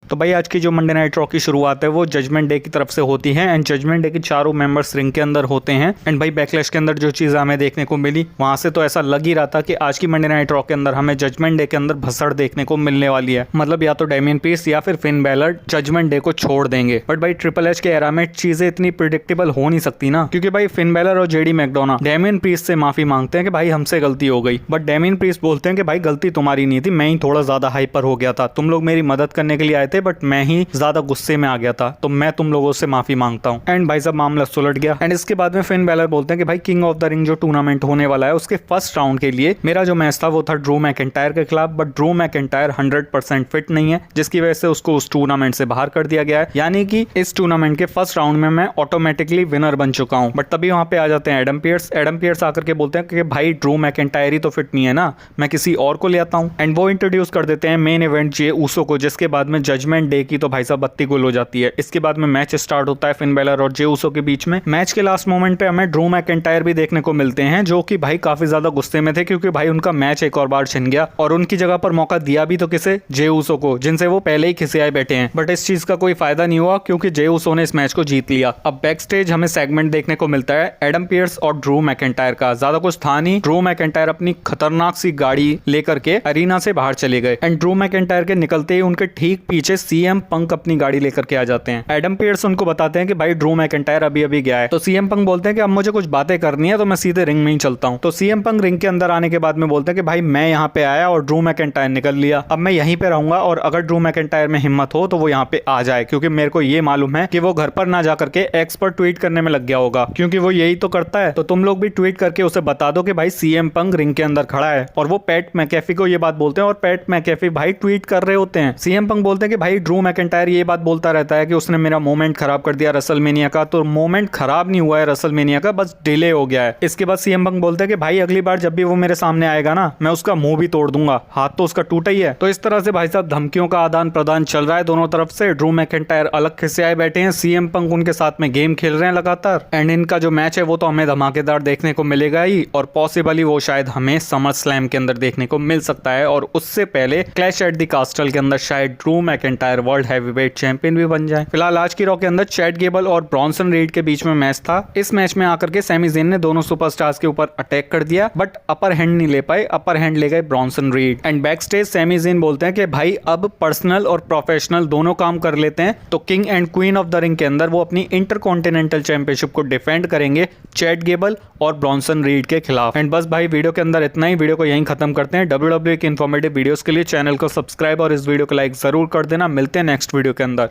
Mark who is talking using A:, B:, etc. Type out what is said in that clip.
A: तो भाई आज की जो मंडे नाइट रॉ की शुरुआत है वो जजमेंट डे की तरफ से होती है एंड जजमेंट डे के चारों मेंबर्स रिंग के अंदर होते हैं एंड भाई बैकलैश के अंदर जो चीज हमें देखने को मिली वहां से तो ऐसा लग ही रहा था कि आज की मंडे नाइट रॉ के अंदर हमें जजमेंट डे के अंदर भसड़ देखने को मिलने वाली है। मतलब या तो डेमियन पीस या फिर फिन बैलर जजमेंट डे को छोड़ देंगे। बट भाई ट्रिपल एच के एरा में चीजें इतनी प्रिडिक्टेबल हो नहीं सकती ना, क्योंकि भाई फिन बैलर और जेडी मैकडोनाल्ड डेमियन पीस से माफी मांगते हैं कि भाई हमसे गलती हो गई, बट डेमियन पीस बोलते हैं कि भाई गलती तुम्हारी नहीं थी, मैं ही थोड़ा ज्यादा हाइपर हो गया था, तुम लोग मेरी मदद करने के लिए आए थे बट मैं ही ज्यादा गुस्से में आ गया था, तो मैं तुम लोगों से माफी मांगता हूँ। एंड भाई साहब मामला सुलट गया एंड इसके बाद में फिन बैलर बोलते हैं कि भाई किंग ऑफ द रिंग जो टूर्नामेंट होने वाला है उसके फर्स्ट राउंड के लिए मेरा जो मैच था वो था ड्रू मैकिंटायर के खिलाफ, बट ड्रू मैकिंटायर 100% फिट नहीं है जिसकी वजह से उसको उस टूर्नामेंट से बाहर कर दिया गया है, यानी कि इस टूर्नामेंट के फर्स्ट राउंड में मैं ऑटोमेटिकली विनर बन चुका हूं। बट तभी वहां पे आ जाते हैं एडम पियर्स आकर के बोलते हैं कि भाई ड्रू मैकिंटायर ही तो फिट नहीं है ना, मैं किसी और को ले आता हूं। एंड वो इंट्रोड्यूस कर देते हैं मेन इवेंट जे ऊसो को, जिसके बाद में जजमेंट डे की तो भाई साहब बत्ती गुल हो जाती है। इसके बाद में मैच स्टार्ट होता है फिन बैलर और जे ऊसो के बीच में। मैच के लास्ट मोमेंट पे हमें ड्रू मैकिंटायर भी देखने को मिलते हैं जो कि भाई काफी ज्यादा गुस्से में थे, क्योंकि भाई उनका मैच एक और बार छिन गया और उनकी जगह पर मौका दिया भी तो किसे, जे ऊसो को, जिनसे वो पहले ही खिसियाए बैठे हैं। बट इस चीज का कोई फायदा नहीं हुआ क्योंकि जे ऊसो ने इस मैच को जीत लिया। अब बैक स्टेज हमें सेगमेंट देखने को मिलता है एडम पियर्स और ड्रू मैकिंटायर का। ज्यादा कुछ था नहीं, ड्रू मैकिंटायर अपनी खतरनाक सी गाड़ी लेकर के अरीना से बाहर चले गए एंड ड्रू मैकिंटायर के निकलते ही उनके ठीक पीछे सीएम पंक अपनी गाड़ी लेकर के आ जाते हैं। एडम पियर्स उनको बताते हैं कि भाई ड्रू मैकिंटायर अभी अभी गया है, तो सीएम पंक बोलते हैं कि अब मुझे कुछ बातें करनी है तो मैं सीधे रिंग में ही चलता हूं। तो सीएम पंक रिंग के अंदर आने के बाद में बोलते हैं कि भाई मैं यहाँ पे आया और ड्रू मैकिंटायर निकल लिया, अब मैं यहीं पे रहूंगा और अगर ड्रू मैकिंटायर में हिम्मत हो तो वो यहाँ पे आ जाए, क्योंकि मेरे को ये मालूम है कि वो घर पर ना जाकर के एक्स पर ट्वीट करने में लग गया होगा, क्योंकि वो यही तो करता है। तो तुम लोग भी ट्वीट करके उसे बता दो कि भाई सीएम पंक रिंग के अंदर खड़ा है। और वो पैट मैकेफी को ये बात बोलते हैं और पैट मैकेफी भाई ट्वीट कर रहे होते हैं। सीएम पंक बोलते हैं कि भाई ड्रू मैकिंटायर ये बात बोलता रहता है कि उसने मेरा मोमेंट खराब कर दिया रेसलमेनिया का, तो मोमेंट खराब नहीं हुआ है रेसलमेनिया का, बस डिले हो गया है। इसके बाद सीएम पंक बोलते हैं कि भाई अगली बार जब भी वो मेरे सामने आएगा ना मैं उसका मुंह भी तोड़ दूंगा, हाथ तो उसका टूटा ही है। तो इस तरह से भाई साहब धमकियों का आदान प्रदान चल रहा है दोनों तरफ से। ड्रू मैकिंटायर अलग खिस्से आए बैठे हैं, सीएम पंक उनके साथ में गेम खेल रहे हैं लगातार एंड इनका जो मैच है वो तो हमें धमाकेदार देखने को मिलेगा ही, और पॉसिबली वो शायद हमें समर स्लैम के अंदर देखने को मिल सकता है, और उससे पहले क्लैश एट द कास्टल के अंदर शायद Drew McIntyre world heavyweight champion भी बन जाए। फिलहाल आज की रॉ के अंदर चैट गेबल और ब्रॉन्सन रीड के बीच में मैच था। इस मैच में आकर के सैमी ज़ेन ने दोनों सुपरस्टार्स के ऊपर अटैक कर दिया बट अपर हैंड नहीं ले पाए, अपर हैंड ले गए Bronson Reed. And backstage Sami Zayn बोलते हैं कि भाई अब पर्सनल और प्रोफेशनल दोनों काम कर लेते हैं, तो king and queen of the ring के अंदर वो अपनी इंटरकॉन्टिनेंटल चैंपियनशिप को डिफेंड करेंगे चैट गेबल और ब्रॉन्सन रीड के खिलाफ। एंड बस भाई वीडियो के अंदर इतना ही, वीडियो को यहीं खत्म करते हैं। WWE के इन्फॉर्मेटिव वीडियोस के लिए चैनल को सब्सक्राइब और इस वीडियो को लाइक जरूर कर देना। मिलते हैं नेक्स्ट वीडियो के अंदर।